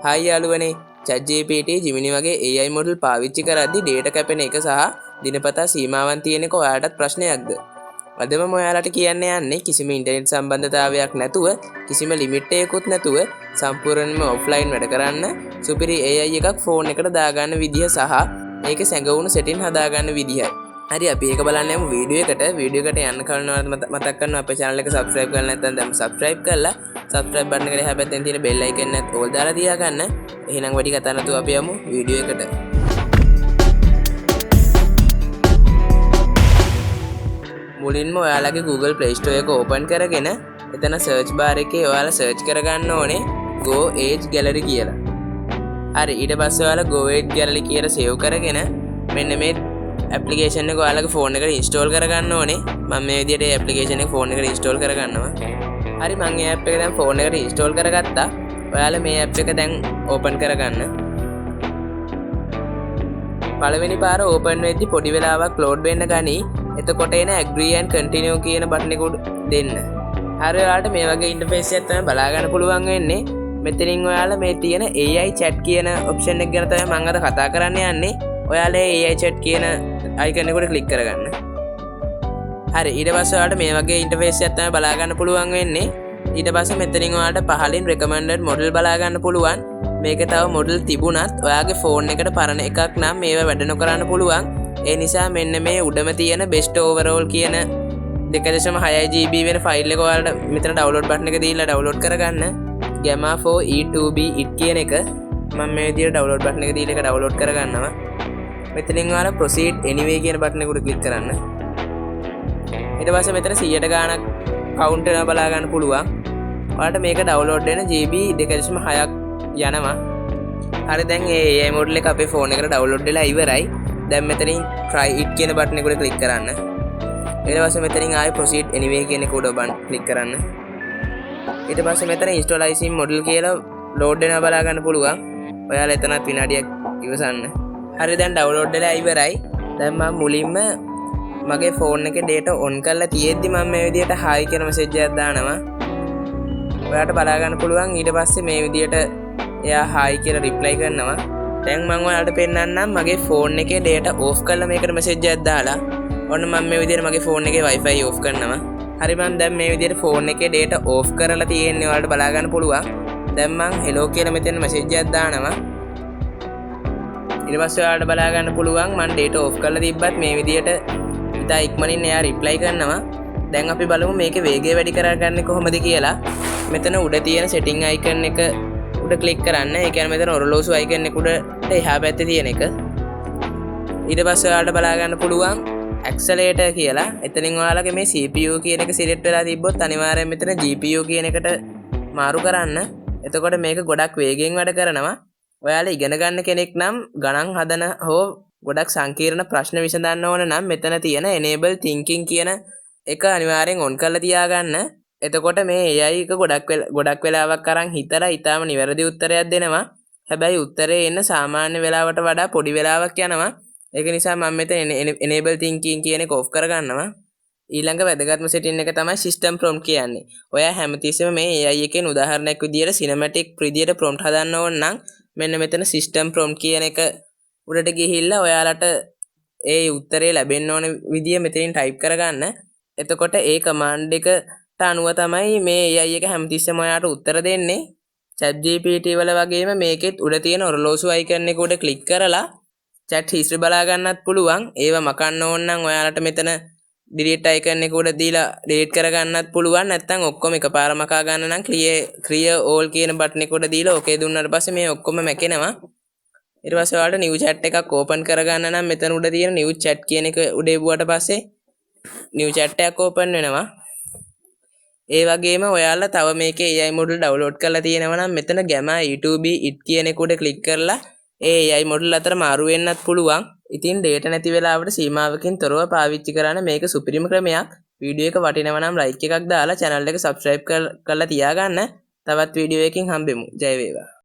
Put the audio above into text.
Hi යාළුවනේ ChatGPT Gemini වගේ AI model පාවිච්චි කරද්දී data කැපෙන එක සහ දිනපතා සීමාවන් තියෙන එක ඔයාලටත් ප්‍රශ්නයක්ද? අදම මම ඔයාලට කියන්න යන්නේ කිසිම ඉන්ටර්නෙට් සම්බන්ධතාවයක් නැතුව කිසිම ලිමිට් එකකුත් නැතුව සම්පූර්ණයෙන්ම ඔෆ්ලයින් වැඩ කරන්න සුපිරි AI එකක් ෆෝන් එකට දාගන්න විදිහ සහ ඒකේ සැඟවුණු සෙටින් හදාගන්න විදිහයි. හරි අපි ඒක බලන්න යමු වීඩියෝ එකට යන්න කලින් මතක් කරනවා අපේ channel එක subscribe කරලා නැත්නම් දැන් subscribe කරලා subscribe button එකට එහා පැත්තෙන් තියෙන bell icon එකත් ඕල් දාලා තියාගන්න. එහෙනම් වැඩි කතා නැතුව අපි යමු වීඩියෝ එකට. මුලින්ම ඔයාලගේ Google Play Store එක open කරගෙන එතන search bar එකේ ඔයාලා search කරගන්න ඕනේ Go Edge Gallery කියලා. හරි ඊට පස්සේ ඔයාලා Go Edge Gallery කියලා save කරගෙන මෙන්න මේ application එක ඔයාලගේ phone එකට install කරගන්න ඕනේ. මම මේ විදිහට මේ application එක phone එකට install කරගන්නවා. හරි මම මේ app එක දැන් phone එකට install කරගත්තා. ඔයාලා මේ app එක දැන් open කරගන්න. පළවෙනි පාර open වෙද්දි පොඩි වෙලාවක් load වෙන්න ගනි. එතකොට එන agree and continue කියන බටන් එක දෙන්න. හරි ඔයාලට මේ වගේ interface එකක් තමයි බලා ගන්න පුළුවන් වෙන්නේ. මෙතනින් ඔයාලා මේ තියෙන AI chat කියන option එක ගැන තමයි මම අද කතා කරන්න යන්නේ. ඔයාලා AI chat කියන icon එකට click කරගන්න. හරි ඊට පස්සේ ඔයාලට මේ වගේ interface එකක් තමයි බලා ගන්න පුළුවන් වෙන්නේ. ඊට පස්සේ මෙතනින් ඔයාලට පහලින් recommended model බලා ගන්න පුළුවන්. මේක තව model තිබුණත් ඔයාගේ phone එකට පරණ එකක් නම් මේව වැඩ නොකරන්න පුළුවන්. ඒ නිසා මෙන්න මේ උඩම තියෙන best overall කියන 2.6 GB වෙන ෆයිල් එක ඔයාලට මෙතන download button එක දීලා download කරගන්න. Gamma 4 E2B it කියන එක මම මේ විදිහට download button එක දීලා ඒක download කරගන්නවා. මෙතනින් ඔයාලා proceed anyway කියන බටන් එකට click කරන්න. ඊට පස්සේ මෙතන 100ට ගාණක් count වෙනවා බලා ගන්න පුළුවන්. ඔයාලට මේක download වෙන GB 2.6ක් යනවා. හරි දැන් මේ AI model එක අපේ phone එකට download වෙලා ඉවරයි. දැන් මෙතනින් try it කියන බටන් එකට click කරන්න. ඊට පස්සේ මෙතනින් ආයෙ proceed anyway කියන එක උඩ click කරන්න. ඊට පස්සේ මෙතන installation model කියලා load වෙනවා බලා ගන්න පුළුවන්. ඔයාලා එතනත් විනාඩියක් ඉවසන්න. හරි දැන් download වෙලා ඉවරයි. දැන් මම මුලින්ම මගේ phone එකේ data on කරලා තියෙද්දි මම මේ විදිහට hi කියන message එකක් දානවා. ඔයාලට බලා ගන්න පුළුවන් ඊට පස්සේ මේ විදිහට එයා hi කියලා reply කරනවා. දැන් මම ඔයාලට පෙන්නන්නම් මගේ phone එකේ data off කරලා මේකට message එකක් දාලා ඔන්න මම මේ විදිහට මගේ phone එකේ wifi off කරනවා. හරි මම දැන් මේ විදිහට phone එකේ data off කරලා තියෙන්නේ ඔයාලට බලා ගන්න පුළුවන්. දැන් මම hello කියලා මෙතන message එකක් දානවා. ඊට පස්සේ ඔයාලට බලා ගන්න පුළුවන් මම data off කරලා තිබ්බත් මේ විදිහට ඉතා ඉක්මනින් එයා reply කරනවා. දැන් අපි බලමු මේකේ වේගය වැඩි කරගන්නේ කොහොමද කියලා. මෙතන උඩ තියෙන setting icon එක උඩ click කරන්න. ඒ කියන්නේ මෙතන ඔරලෝසු icon එක උඩට එහා පැත්තේ තියෙන එක. ඊට පස්සේ ඔයාලට බලා ගන්න පුළුවන් accelerator කියලා. එතනින් ඔයාලගේ මේ CPU කියන එක select වෙලා තිබ්බොත් අනිවාර්යයෙන් මෙතන GPU කියන එකට මාරු කරන්න. එතකොට මේක ගොඩක් වේගෙන් වැඩ කරනවා. ඔයාලා ඉගෙන ගන්න කෙනෙක් නම් ගණන් හදන හෝ ගොඩක් සංකීර්ණ ප්‍රශ්න විසඳන්න ඕන නම් මෙතන තියෙන enable thinking කියන එක අනිවාර්යෙන් on කරලා තියාගන්න. එතකොට මේ AI එක ගොඩක් වෙලාවක් අරන් හිතලා ඊටාම නිවැරදි උත්තරයක් දෙනවා. හැබැයි උත්තරේ එන්න සාමාන්‍ය වෙලාවට වඩා පොඩි වෙලාවක් යනවා. ඒක නිසා මම මෙතන enable thinking කියන එක off කරගන්නවා. ඊළඟ වැදගත්ම setting එක තමයි system prompt කියන්නේ. ඔයා හැමතිස්සෙම මේ AI එකෙන් උදාහරණයක් විදියට cinematic විදියට prompt හදන්න ඕන නම් මෙන්න මෙතන system prompt කියන එක උඩට ගිහිල්ලා ඔයාලට ඒ උත්තරේ ලැබෙන්න ඕන විදිය මෙතනින් type කරගන්න. එතකොට ඒ command එකට අනුව තමයි මේ AI එක හැමතිස්සෙම ඔයාලට උත්තර දෙන්නේ. ChatGPT වල වගේම මේකෙත් උඩ තියෙන ඔරලෝසු icon එක උඩ click කරලා chat history බලා ගන්නත් පුළුවන්. ඒව මකන්න ඕන නම් ඔයාලට මෙතන delete icon එක උඩ දීලා delete කරගන්නත් පුළුවන්. නැත්නම් ඔක්කොම එකපාර මකා ගන්න නම් clear all කියන බටන් එක උඩ දීලා okay දුන්නාට පස්සේ මේ ඔක්කොම මැකෙනවා. ඊට පස්සේ ඔයාලට new chat එකක් open කරගන්න නම් මෙතන උඩ තියෙන new chat කියන එක උඩ එවුවට පස්සේ new chat එකක් open වෙනවා. ඒ වගේම ඔයාලා තව මේකේ AI model download කරලා තියෙනවා නම් මෙතන Gamma E2B it කියන එක උඩ click කරලා ඒ AI model අතර මාරු වෙන්නත් පුළුවන්. ඉතින් data නැති වෙලාවට සීමාවකින් තොරව පාවිච්චි කරන්න මේක සුපිරිම ක්‍රමයක්. වීඩියෝ එක වටිනවා නම් like එකක් දාලා channel එක subscribe කරලා තියාගන්න. තවත් වීඩියෝ එකකින් හම්බෙමු. ජය වේවා.